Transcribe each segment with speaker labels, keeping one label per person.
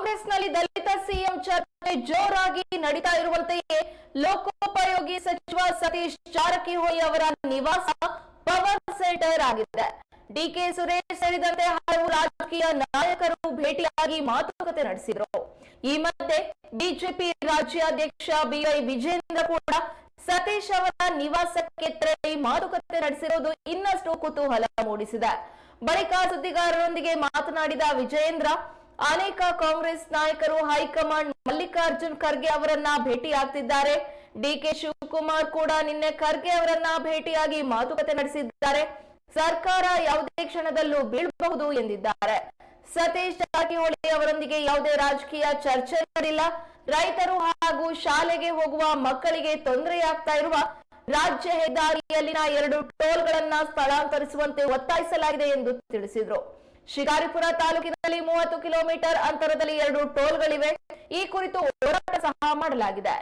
Speaker 1: ಕಾಂಗ್ರೆಸ್ನಲ್ಲಿ ದಲಿತ ಸಿಎಂ ಚರ್ಚೆ ಜೋರಾಗಿ ನಡೀತಾ ಇರುವಂತೆಯೇ ಲೋಕೋಪಯೋಗಿ ಸಚಿವ ಸತೀಶ್ ಜಾರಕಿಹೊಳಿ ಅವರ ನಿವಾಸ ಪವರ್ ಸೆಂಟರ್ ಆಗಿದೆ. ಡಿಕೆ ಸುರೇಶ್ ಸೇರಿದಂತೆ ಹಲವು ರಾಜಕೀಯ ನಾಯಕರು ಭೇಟಿಯಾಗಿ ಮಾತುಕತೆ ನಡೆಸಿದರು. ಈ ಮಧ್ಯೆ ಬಿಜೆಪಿ ರಾಜ್ಯಾಧ್ಯಕ್ಷ ಬಿವೈ ವಿಜೇಂದ್ರ ಕೂಡ ಸತೀಶ್ ಅವರ ನಿವಾಸಕ್ಕೆ ತೆರಳಿ ಮಾತುಕತೆ ನಡೆಸಿರುವುದು ಇನ್ನಷ್ಟು ಕುತೂಹಲ ಮೂಡಿಸಿದೆ. ಬಳಿಕ ಸುದ್ದಿಗಾರರೊಂದಿಗೆ ಮಾತನಾಡಿದ ವಿಜೇಂದ್ರ, ಅನೇಕ ಕಾಂಗ್ರೆಸ್ ನಾಯಕರು ಹೈಕಮಾಂಡ್ ಮಲ್ಲಿಕಾರ್ಜುನ್ ಖರ್ಗೆ ಅವರನ್ನ ಭೇಟಿಯಾಗ್ತಿದ್ದಾರೆ. ಡಿಕೆ ಶಿವಕುಮಾರ್ ಕೂಡ ನಿನ್ನೆ ಖರ್ಗೆ ಅವರನ್ನ ಭೇಟಿಯಾಗಿ ಮಾತುಕತೆ ನಡೆಸಿದ್ದಾರೆ. ಸರ್ಕಾರ ಯಾವುದೇ ಕ್ಷಣದಲ್ಲೂ ಬೀಳಬಹುದು ಎಂದಿದ್ದಾರೆ. ಸತೀಶ್ ಜಾರಕಿಹೊಳಿ ಅವರೊಂದಿಗೆ ಯಾವುದೇ ರಾಜಕೀಯ ಚರ್ಚೆ ನಡೆದಿಲ್ಲ. ರೈತರು ಹಾಗೂ ಶಾಲೆಗೆ ಹೋಗುವ ಮಕ್ಕಳಿಗೆ ತೊಂದರೆಯಾಗ್ತಾ ಇರುವ ರಾಜ್ಯ ಹೆದ್ದಾರಿಯಲ್ಲಿನ 2 ಟೋಲ್ಗಳನ್ನ ಸ್ಥಳಾಂತರಿಸುವಂತೆ ಒತ್ತಾಯಿಸಲಾಗಿದೆ ಎಂದು ತಿಳಿಸಿದರು. ಶಿಕಾರಿಪುರ ತಾಲೂಕಿನಲ್ಲಿ 30 ಕಿಲೋಮೀಟರ್ ಅಂತರದಲ್ಲಿ 2 ಟೋಲ್ಗಳಿವೆ. ಈ ಕುರಿತು ಹೋರಾಟ ಸಹ ಮಾಡಲಾಗಿದೆ.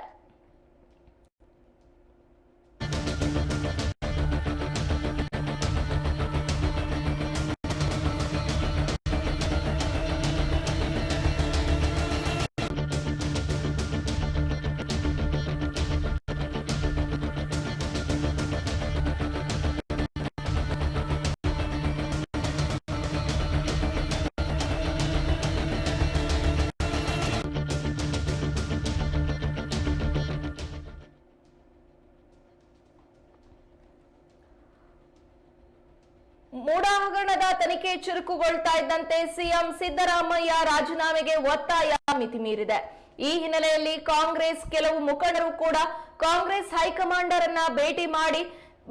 Speaker 1: ಮೂಡ ಹಗರಣದ ತನಿಖೆ ಚುರುಕುಗೊಳ್ತಾ ಇದ್ದಂತೆ ಸಿಎಂ ಸಿದ್ದರಾಮಯ್ಯ ರಾಜೀನಾಮೆಗೆ ಒತ್ತಾಯ ಮಿತಿ ಮೀರಿದೆ. ಈ ಹಿನ್ನೆಲೆಯಲ್ಲಿ ಕಾಂಗ್ರೆಸ್ ಕೆಲವು ಮುಖಂಡರು ಕೂಡ ಕಾಂಗ್ರೆಸ್ ಹೈಕಮಾಂಡರ್ ಅನ್ನ ಭೇಟಿ ಮಾಡಿ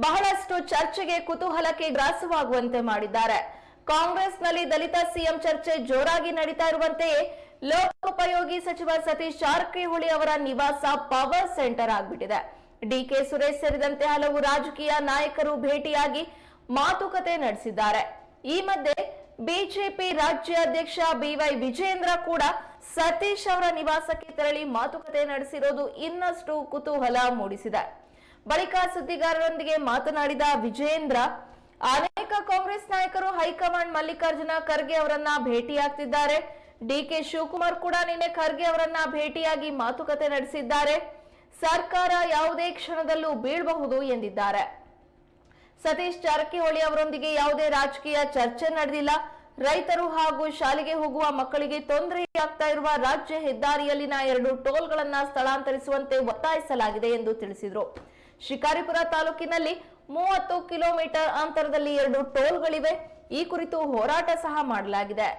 Speaker 1: ಬಹಳಷ್ಟು ಚರ್ಚೆಗೆ ಕುತೂಹಲಕ್ಕೆ ಗ್ರಾಸವಾಗುವಂತೆ ಮಾಡಿದ್ದಾರೆ. ಕಾಂಗ್ರೆಸ್ನಲ್ಲಿ ದಲಿತ ಸಿಎಂ ಚರ್ಚೆ ಜೋರಾಗಿ ನಡೀತಾ ಇರುವಂತೆಯೇ ಲೋಕೋಪಯೋಗಿ ಸಚಿವ ಸತೀಶ್ ಜಾರಕಿಹೊಳಿ ಅವರ ನಿವಾಸ ಪವರ್ ಸೆಂಟರ್ ಆಗ್ಬಿಟ್ಟಿದೆ. ಡಿಕೆ ಸುರೇಶ್ ಸೇರಿದಂತೆ ಹಲವು ರಾಜಕೀಯ ನಾಯಕರು ಭೇಟಿಯಾಗಿ ಮಾತುಕತೆ ನಡೆಸಿದ್ದಾರೆ. ಈ ಮಧ್ಯೆ ಬಿಜೆಪಿ ರಾಜ್ಯಾಧ್ಯಕ್ಷ ಬಿವೈ ವಿಜೇಂದ್ರ ಕೂಡ ಸತೀಶ್ ಅವರ ನಿವಾಸಕ್ಕೆ ತೆರಳಿ ಮಾತುಕತೆ ನಡೆಸಿರೋದು ಇನ್ನಷ್ಟು ಕುತೂಹಲ ಮೂಡಿಸಿದೆ. ಬಳಿಕ ಸುದ್ದಿಗಾರರೊಂದಿಗೆ ಮಾತನಾಡಿದ ವಿಜೇಂದ್ರ, ಅನೇಕ ಕಾಂಗ್ರೆಸ್ ನಾಯಕರು ಹೈಕಮಾಂಡ್ ಮಲ್ಲಿಕಾರ್ಜುನ ಖರ್ಗೆ ಅವರನ್ನ ಭೇಟಿಯಾಗ್ತಿದ್ದಾರೆ. ಡಿಕೆ ಶಿವಕುಮಾರ್ ಕೂಡ ನಿನ್ನೆ ಖರ್ಗೆ ಅವರನ್ನ ಭೇಟಿಯಾಗಿ ಮಾತುಕತೆ ನಡೆಸಿದ್ದಾರೆ. ಸರ್ಕಾರ ಯಾವುದೇ ಕ್ಷಣದಲ್ಲೂ ಬೀಳಬಹುದು ಎಂದಿದ್ದಾರೆ. ಸತೀಶ್ ಜಾರಕಿಹೊಳಿ ಅವರೊಂದಿಗೆ ಯಾವುದೇ ರಾಜಕೀಯ ಚರ್ಚೆ ನಡೆದಿಲ್ಲ. ರೈತರು ಹಾಗೂ ಶಾಲೆಗೆ ಹೋಗುವ ಮಕ್ಕಳಿಗೆ ತೊಂದರೆಯಾಗ್ತಾ ಇರುವ ರಾಜ್ಯ ಹೆದ್ದಾರಿಯಲ್ಲಿನ 2 ಟೋಲ್ಗಳನ್ನ ಸ್ಥಳಾಂತರಿಸುವಂತೆ ಒತ್ತಾಯಿಸಲಾಗಿದೆ ಎಂದು ತಿಳಿಸಿದರು. ಶಿಕಾರಿಪುರ ತಾಲೂಕಿನಲ್ಲಿ 30 ಕಿಲೋಮೀಟರ್ ಅಂತರದಲ್ಲಿ 2 ಟೋಲ್ಗಳಿವೆ. ಈ ಕುರಿತು ಹೋರಾಟ ಸಹ ಮಾಡಲಾಗಿದೆ.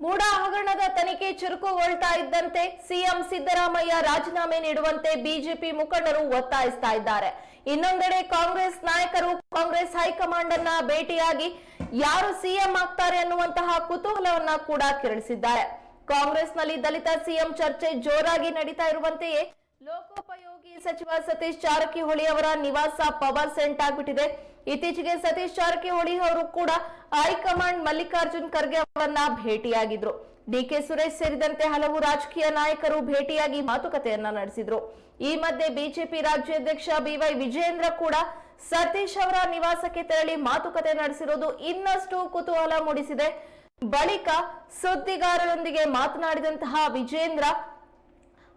Speaker 1: ಮೂಡ ಹಗರಣದ ತನಿಖೆ ಚುರುಕುಗೊಳ್ತಾ ಇದ್ದಂತೆ ಸಿಎಂ ಸಿದ್ದರಾಮಯ್ಯ ರಾಜೀನಾಮೆ ನೀಡುವಂತೆ ಬಿಜೆಪಿ ಮುಖಂಡರು ಒತ್ತಾಯಿಸ್ತಾ ಇದ್ದಾರೆ. ಇನ್ನೊಂದೆಡೆ ಕಾಂಗ್ರೆಸ್ ನಾಯಕರು ಕಾಂಗ್ರೆಸ್ ಹೈಕಮಾಂಡ್ ಅನ್ನ ಭೇಟಿಯಾಗಿ ಯಾರು ಸಿಎಂ ಆಗ್ತಾರೆ ಅನ್ನುವಂತಹ ಕುತೂಹಲವನ್ನ ಕೂಡ ಕೆರಳಿಸಿದ್ದಾರೆ. ಕಾಂಗ್ರೆಸ್ನಲ್ಲಿ ದಲಿತ ಸಿಎಂ ಚರ್ಚೆ ಜೋರಾಗಿ ನಡೀತಾ ಇರುವಂತೆಯೇ ಲೋಕೋಪಯೋಗಿ ಸಚಿವ ಸತೀಶ್ ಜಾರಕಿಹೊಳಿ ಅವರ ನಿವಾಸ ಪವರ್ ಸೆಂಟ್ ಆಗ್ಬಿಟ್ಟಿದೆ. ಇತ್ತೀಚೆಗೆ ಸತೀಶ್ ಜಾರಕಿಹೊಳಿ ಅವರು ಕೂಡ ಹೈಕಮಾಂಡ್ ಮಲ್ಲಿಕಾರ್ಜುನ್ ಖರ್ಗೆ ಅವರನ್ನ ಭೇಟಿಯಾಗಿದ್ರು. ಡಿಕೆ ಸುರೇಶ್ ಸೇರಿದಂತೆ ಹಲವು ರಾಜಕೀಯ ನಾಯಕರು ಭೇಟಿಯಾಗಿ ಮಾತುಕತೆಯನ್ನ ನಡೆಸಿದ್ರು. ಈ ಮಧ್ಯೆ ಬಿಜೆಪಿ ರಾಜ್ಯಾಧ್ಯಕ್ಷ ಬಿವೈ ವಿಜಯೇಂದ್ರ ಕೂಡ ಸತೀಶ್ ಅವರ ನಿವಾಸಕ್ಕೆ ತೆರಳಿ ಮಾತುಕತೆ ನಡೆಸಿರೋದು ಇನ್ನಷ್ಟು ಕುತೂಹಲ ಮೂಡಿಸಿದೆ. ಬಳಿಕ ಸುದ್ದಿಗಾರರೊಂದಿಗೆ ಮಾತನಾಡಿದಂತಹ ವಿಜಯೇಂದ್ರ,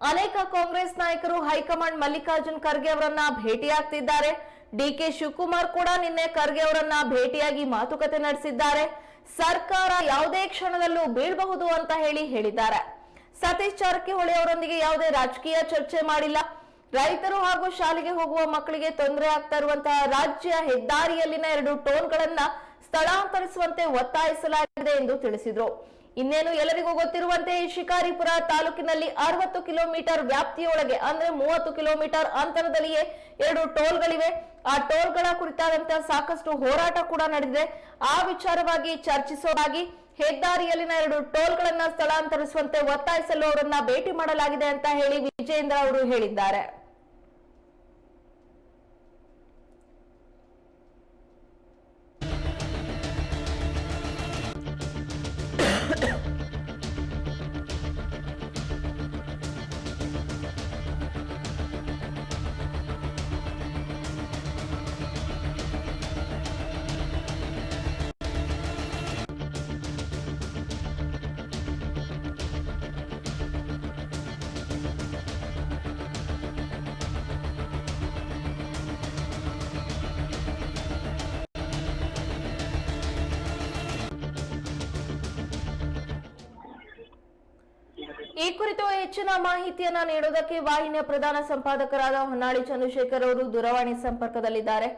Speaker 1: ಅನೇಕ ಕಾಂಗ್ರೆಸ್ ನಾಯಕರು ಹೈಕಮಾಂಡ್ ಮಲ್ಲಿಕಾರ್ಜುನ್ ಖರ್ಗೆ ಅವರನ್ನ ಭೇಟಿಯಾಗ್ತಿದ್ದಾರೆ. ಡಿಕೆ ಶಿವಕುಮಾರ್ ಕೂಡ ನಿನ್ನೆ ಖರ್ಗೆ ಅವರನ್ನ ಭೇಟಿಯಾಗಿ ಮಾತುಕತೆ ನಡೆಸಿದ್ದಾರೆ. ಸರ್ಕಾರ ಯಾವುದೇ ಕ್ಷಣದಲ್ಲೂ ಬೀಳಬಹುದು ಅಂತ ಹೇಳಿದ್ದಾರೆ. ಸತೀಶ್ ಜಾರಕಿಹೊಳಿ ಅವರೊಂದಿಗೆ ಯಾವುದೇ ರಾಜಕೀಯ ಚರ್ಚೆ ಮಾಡಿಲ್ಲ. ರೈತರು ಹಾಗೂ ಶಾಲೆಗೆ ಹೋಗುವ ಮಕ್ಕಳಿಗೆ ತೊಂದರೆ ಆಗ್ತಾ ಇರುವಂತಹ ರಾಜ್ಯ ಹೆದ್ದಾರಿಯಲ್ಲಿನ 2 ಟೋಲ್ಗಳನ್ನ ಸ್ಥಳಾಂತರಿಸುವಂತೆ ಒತ್ತಾಯಿಸಲಾಗಿದೆ ಎಂದು ತಿಳಿಸಿದ್ರು. ಇನ್ನೇನು ಎಲ್ಲರಿಗೂ ಗೊತ್ತಿರುವಂತೆ ಶಿಕಾರಿಪುರ ತಾಲೂಕಿನಲ್ಲಿ 60 ಕಿಲೋಮೀಟರ್ ವ್ಯಾಪ್ತಿಯೊಳಗೆ ಅಂದ್ರೆ 30 ಕಿಲೋಮೀಟರ್ ಅಂತರದಲ್ಲಿಯೇ 2 ಟೋಲ್ಗಳಿವೆ. ಆ ಟೋಲ್ಗಳ ಕುರಿತಾದಂತಹ ಸಾಕಷ್ಟು ಹೋರಾಟ ಕೂಡ ನಡೆದಿದೆ. ಆ ವಿಚಾರವಾಗಿ ಚರ್ಚಿಸೋದಾಗಿ ಹೆದ್ದಾರಿಯಲ್ಲಿನ 2 ಟೋಲ್ಗಳನ್ನ ಸ್ಥಳಾಂತರಿಸುವಂತೆ ಒತ್ತಾಯಿಸಲು ಅವರನ್ನ ಭೇಟಿ ಮಾಡಲಾಗಿದೆ ಅಂತ ಹೇಳಿ ವಿಜಯೇಂದ್ರ ಅವರು ಹೇಳಿದ್ದಾರೆ. ಈ ಕುರಿತು ಹೆಚ್ಚಿನ ಮಾಹಿತಿಯನ್ನ ನೀಡುವುದಕ್ಕೆ ವಾಹಿನಿಯ ಪ್ರಧಾನ ಸಂಪಾದಕರಾದ ಹೊನ್ನಾಳಿ ಚಂದ್ರಶೇಖರ್ ಅವರು ದೂರವಾಣಿ ಸಂಪರ್ಕದಲ್ಲಿದ್ದಾರೆ.